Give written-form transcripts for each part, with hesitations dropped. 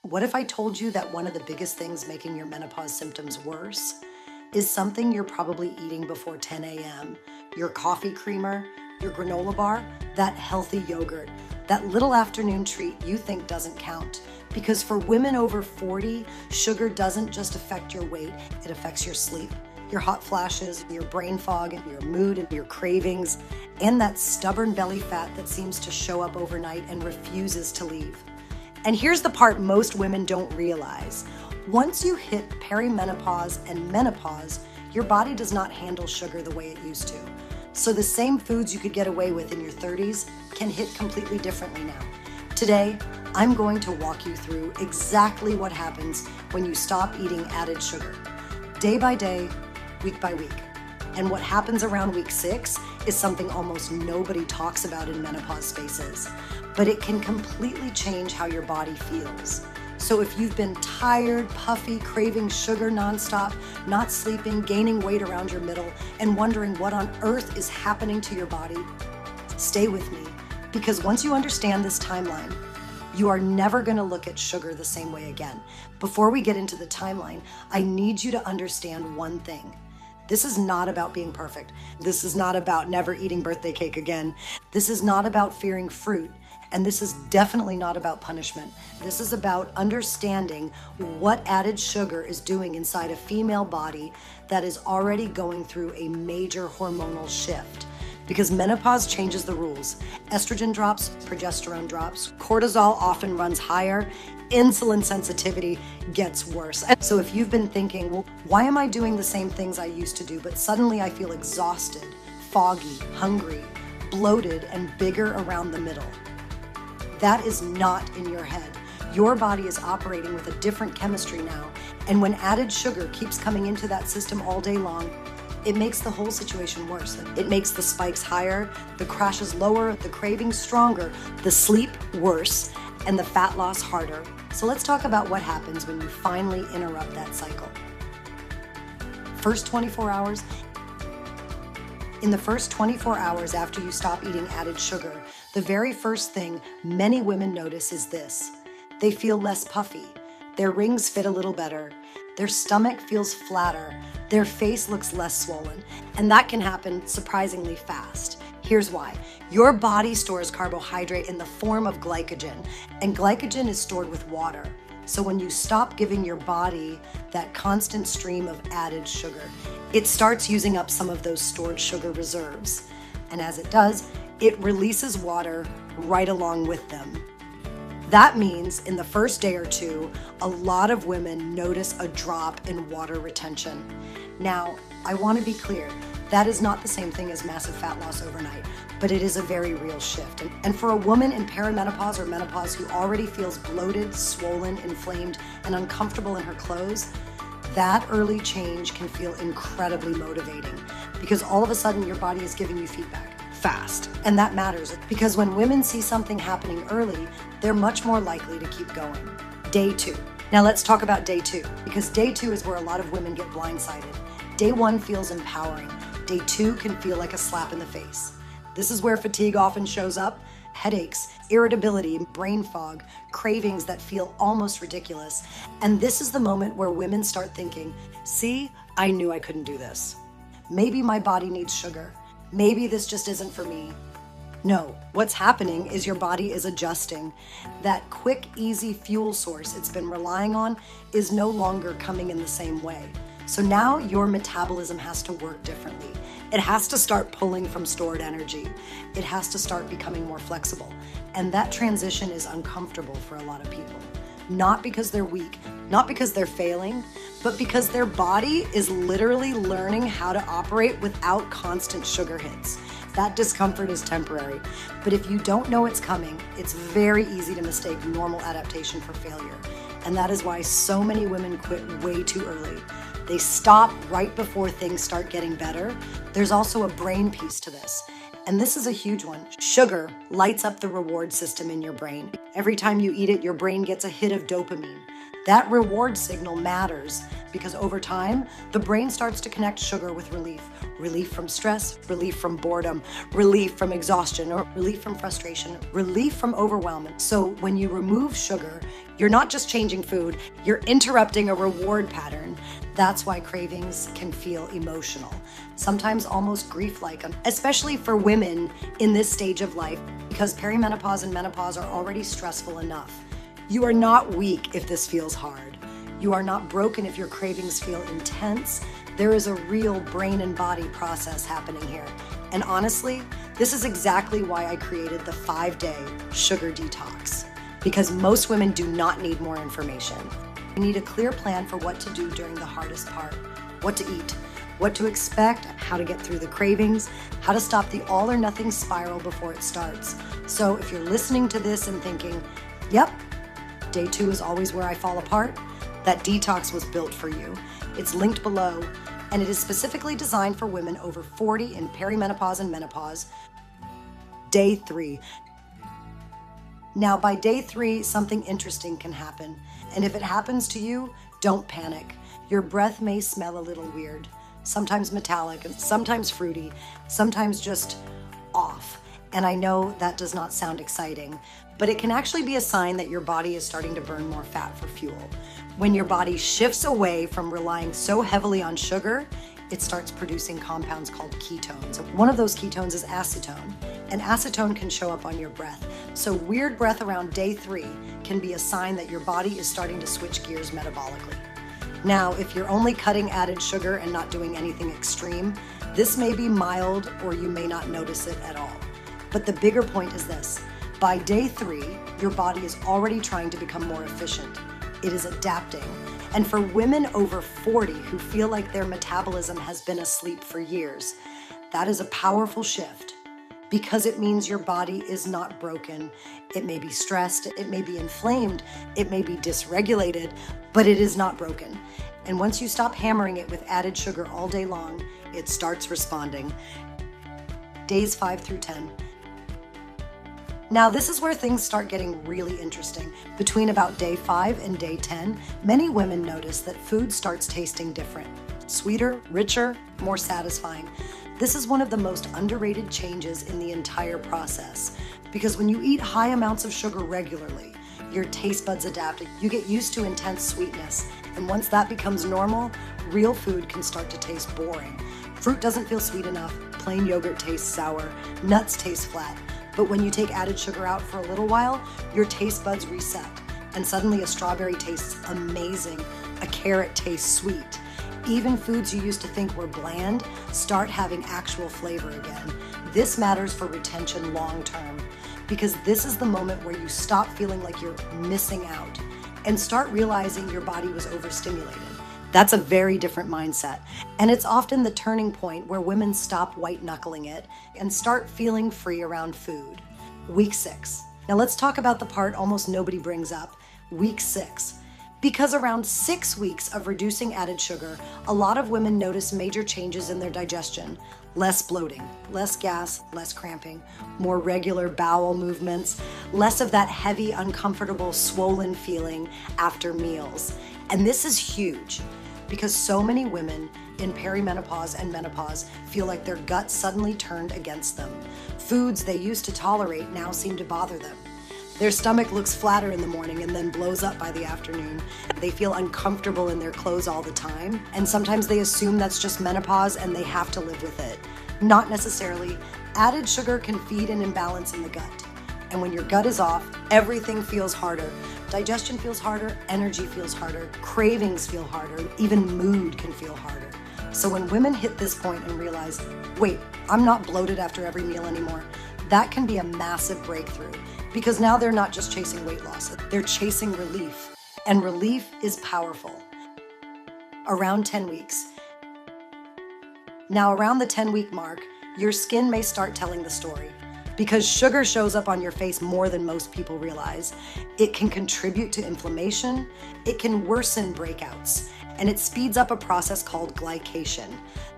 What if I told you that one of the biggest things making your menopause symptoms worse is something you're probably eating before 10 a.m.? Your coffee creamer, your granola bar, that healthy yogurt, that little afternoon treat you think doesn't count. Because for women over 40, sugar doesn't just affect your weight, it affects your sleep, your hot flashes, your brain fog, your mood, and your cravings, and that stubborn belly fat that seems to show up overnight and refuses to leave. And here's the part most women don't realize. Once you hit perimenopause and menopause, your body does not handle sugar the way it used to. So the same foods you could get away with in your 30s can hit completely differently now. Today, I'm going to walk you through exactly what happens when you stop eating added sugar, day by day, week by week. And what happens around week 6 is something almost nobody talks about in menopause spaces, but it can completely change how your body feels. So if you've been tired, puffy, craving sugar nonstop, not sleeping, gaining weight around your middle, and wondering what on earth is happening to your body, stay with me, because once you understand this timeline, you are never going to look at sugar the same way again. Before we get into the timeline, I need you to understand one thing. This is not about being perfect. This is not about never eating birthday cake again. This is not about fearing fruit. And this is definitely not about punishment. This is about understanding what added sugar is doing inside a female body that is already going through a major hormonal shift. Because menopause changes the rules. Estrogen drops, progesterone drops, cortisol often runs higher, insulin sensitivity gets worse. And so if you've been thinking, well, why am I doing the same things I used to do, but suddenly I feel exhausted, foggy, hungry, bloated, and bigger around the middle? That is not in your head. Your body is operating with a different chemistry now. And when added sugar keeps coming into that system all day long, it makes the whole situation worse. It makes the spikes higher, the crashes lower, the cravings stronger, the sleep worse, and the fat loss harder. So let's talk about what happens when you finally interrupt that cycle. First 24 hours. In the first 24 hours after you stop eating added sugar, the very first thing many women notice is this. They feel less puffy. Their rings fit a little better. Their stomach feels flatter. Their face looks less swollen. And that can happen surprisingly fast. Here's why. Your body stores carbohydrate in the form of glycogen, and glycogen is stored with water. So when you stop giving your body that constant stream of added sugar, it starts using up some of those stored sugar reserves. And as it does, it releases water right along with them. That means in the first day or two, a lot of women notice a drop in water retention. Now, I want to be clear, that is not the same thing as massive fat loss overnight, but it is a very real shift. And for a woman in perimenopause or menopause who already feels bloated, swollen, inflamed, and uncomfortable in her clothes, that early change can feel incredibly motivating because all of a sudden your body is giving you feedback fast. And that matters because when women see something happening early, they're much more likely to keep going. Day 2. Now let's talk about day 2 because day 2 is where a lot of women get blindsided. Day 1 feels empowering. Day 2 can feel like a slap in the face. This is where fatigue often shows up, headaches, irritability, brain fog, cravings that feel almost ridiculous. And this is the moment where women start thinking, see, I knew I couldn't do this. Maybe my body needs sugar. Maybe this just isn't for me. No, what's happening is your body is adjusting. That quick, easy fuel source it's been relying on is no longer coming in the same way. So now your metabolism has to work differently. It has to start pulling from stored energy. It has to start becoming more flexible. And that transition is uncomfortable for a lot of people. Not because they're weak, not because they're failing, but because their body is literally learning how to operate without constant sugar hits. That discomfort is temporary, but if you don't know it's coming, it's very easy to mistake normal adaptation for failure. And that is why so many women quit way too early. They stop right before things start getting better. There's also a brain piece to this. And this is a huge one. Sugar lights up the reward system in your brain. Every time you eat it, your brain gets a hit of dopamine. That reward signal matters because over time, the brain starts to connect sugar with relief. Relief from stress, relief from boredom, relief from exhaustion, or relief from frustration, relief from overwhelm. So when you remove sugar, you're not just changing food, you're interrupting a reward pattern. That's why cravings can feel emotional, sometimes almost grief-like, especially for women in this stage of life, because perimenopause and menopause are already stressful enough. You are not weak if this feels hard. You are not broken if your cravings feel intense. There is a real brain and body process happening here. And honestly, this is exactly why I created the 5-day sugar detox, because most women do not need more information. You need a clear plan for what to do during the hardest part, what to eat, what to expect, how to get through the cravings, how to stop the all or nothing spiral before it starts. So if you're listening to this and thinking, yep, day 2 is always where I fall apart, that detox was built for you. It's linked below, and it is specifically designed for women over 40 in perimenopause and menopause. Day 3. Now, by day 3, something interesting can happen. And if it happens to you, don't panic. Your breath may smell a little weird, sometimes metallic, and sometimes fruity, sometimes just off. And I know that does not sound exciting, but it can actually be a sign that your body is starting to burn more fat for fuel. When your body shifts away from relying so heavily on sugar, it starts producing compounds called ketones. One of those ketones is acetone, and acetone can show up on your breath. So weird breath around day 3 can be a sign that your body is starting to switch gears metabolically. Now, if you're only cutting added sugar and not doing anything extreme, this may be mild or you may not notice it at all. But the bigger point is this: by day 3, your body is already trying to become more efficient. It is adapting. And for women over 40 who feel like their metabolism has been asleep for years, that is a powerful shift because it means your body is not broken. It may be stressed, it may be inflamed, it may be dysregulated, but it is not broken. And once you stop hammering it with added sugar all day long, it starts responding. Days 5 through 10. Now, this is where things start getting really interesting. Between about day 5 and day 10, many women notice that food starts tasting different. Sweeter, richer, more satisfying. This is one of the most underrated changes in the entire process, because when you eat high amounts of sugar regularly, your taste buds adapt. You get used to intense sweetness, and once that becomes normal, real food can start to taste boring. Fruit doesn't feel sweet enough, plain yogurt tastes sour, nuts taste flat. But when you take added sugar out for a little while, your taste buds reset, and suddenly a strawberry tastes amazing, a carrot tastes sweet. Even foods you used to think were bland start having actual flavor again. This matters for retention long term, because this is the moment where you stop feeling like you're missing out and start realizing your body was overstimulated. That's a very different mindset. And it's often the turning point where women stop white-knuckling it and start feeling free around food. Week 6. Now let's talk about the part almost nobody brings up, week 6. Because around 6 weeks of reducing added sugar, a lot of women notice major changes in their digestion. Less bloating, less gas, less cramping, more regular bowel movements, less of that heavy, uncomfortable, swollen feeling after meals. And this is huge because so many women in perimenopause and menopause feel like their gut suddenly turned against them. Foods they used to tolerate now seem to bother them. Their stomach looks flatter in the morning and then blows up by the afternoon. They feel uncomfortable in their clothes all the time, and sometimes they assume that's just menopause and they have to live with it. Not necessarily. Added sugar can feed an imbalance in the gut. And when your gut is off, everything feels harder. Digestion feels harder, energy feels harder, cravings feel harder, even mood can feel harder. So when women hit this point and realize, wait, I'm not bloated after every meal anymore, that can be a massive breakthrough, because now they're not just chasing weight loss, they're chasing relief. And relief is powerful. Around 10 weeks. Now, around the 10-week mark, your skin may start telling the story. Because sugar shows up on your face more than most people realize. It can contribute to inflammation, it can worsen breakouts, and it speeds up a process called glycation.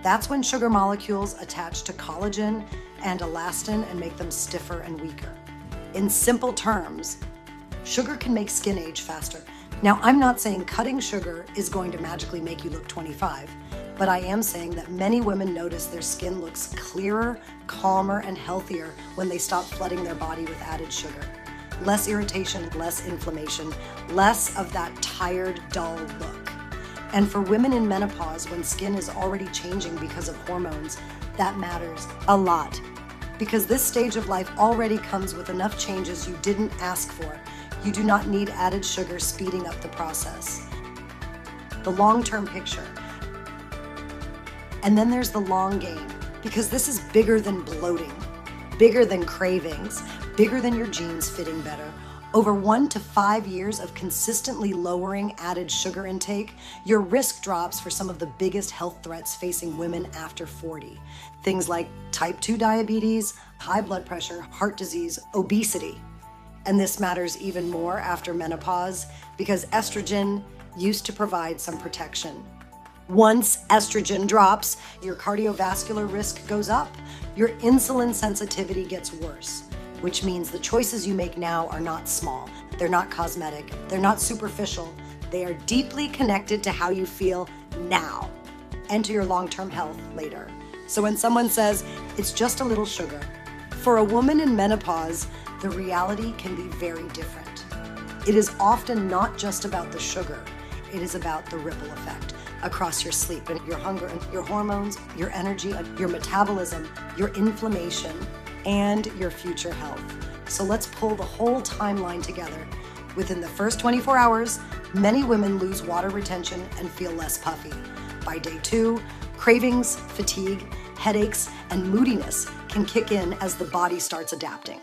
That's when sugar molecules attach to collagen and elastin and make them stiffer and weaker. In simple terms, sugar can make skin age faster. Now, I'm not saying cutting sugar is going to magically make you look 25, but I am saying that many women notice their skin looks clearer, calmer, and healthier when they stop flooding their body with added sugar. Less irritation, less inflammation, less of that tired, dull look. And for women in menopause, when skin is already changing because of hormones, that matters a lot. Because this stage of life already comes with enough changes you didn't ask for. You do not need added sugar speeding up the process. The long-term picture. And then there's the long game, because this is bigger than bloating, bigger than cravings, bigger than your genes fitting better. Over 1 to 5 years of consistently lowering added sugar intake, your risk drops for some of the biggest health threats facing women after 40. Things like type 2 diabetes, high blood pressure, heart disease, obesity. And this matters even more after menopause because estrogen used to provide some protection. Once estrogen drops, your cardiovascular risk goes up, your insulin sensitivity gets worse, which means the choices you make now are not small, they're not cosmetic, they're not superficial, they are deeply connected to how you feel now and to your long-term health later. So when someone says, it's just a little sugar, for a woman in menopause, the reality can be very different. It is often not just about the sugar, it is about the ripple effect across your sleep and your hunger and your hormones, your energy, your metabolism, your inflammation, and your future health. So let's pull the whole timeline together. Within the first 24 hours, many women lose water retention and feel less puffy. By day 2, cravings, fatigue, headaches, and moodiness can kick in as the body starts adapting.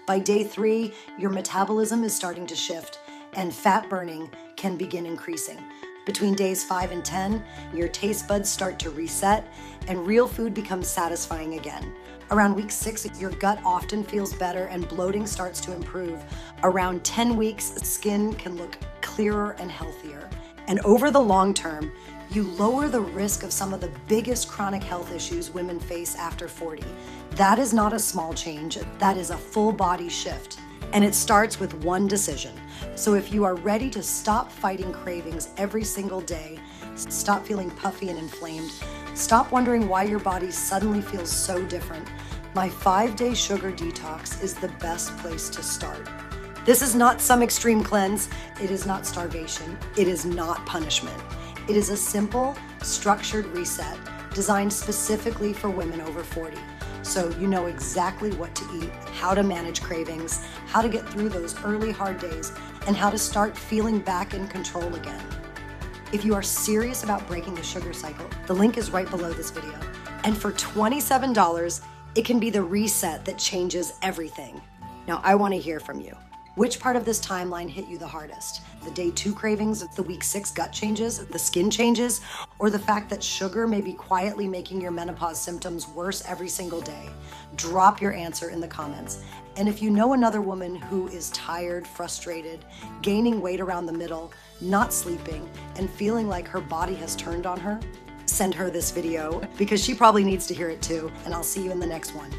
By day 3, your metabolism is starting to shift and fat burning can begin increasing. Between days 5 and 10, your taste buds start to reset and real food becomes satisfying again. Around week 6, your gut often feels better and bloating starts to improve. Around 10 weeks, skin can look clearer and healthier. And over the long term, you lower the risk of some of the biggest chronic health issues women face after 40. That is not a small change, that is a full body shift. And it starts with one decision. So if you are ready to stop fighting cravings every single day, stop feeling puffy and inflamed, stop wondering why your body suddenly feels so different, my 5-day sugar detox is the best place to start. This is not some extreme cleanse. It is not starvation. It is not punishment. It is a simple, structured reset designed specifically for women over 40. So you know exactly what to eat, how to manage cravings, how to get through those early hard days, and how to start feeling back in control again. If you are serious about breaking the sugar cycle, the link is right below this video. And for $27, it can be the reset that changes everything. Now, I want to hear from you. Which part of this timeline hit you the hardest? The day 2 cravings, the week 6 gut changes, the skin changes, or the fact that sugar may be quietly making your menopause symptoms worse every single day? Drop your answer in the comments. And if you know another woman who is tired, frustrated, gaining weight around the middle, not sleeping, and feeling like her body has turned on her, send her this video because she probably needs to hear it too. And I'll see you in the next one.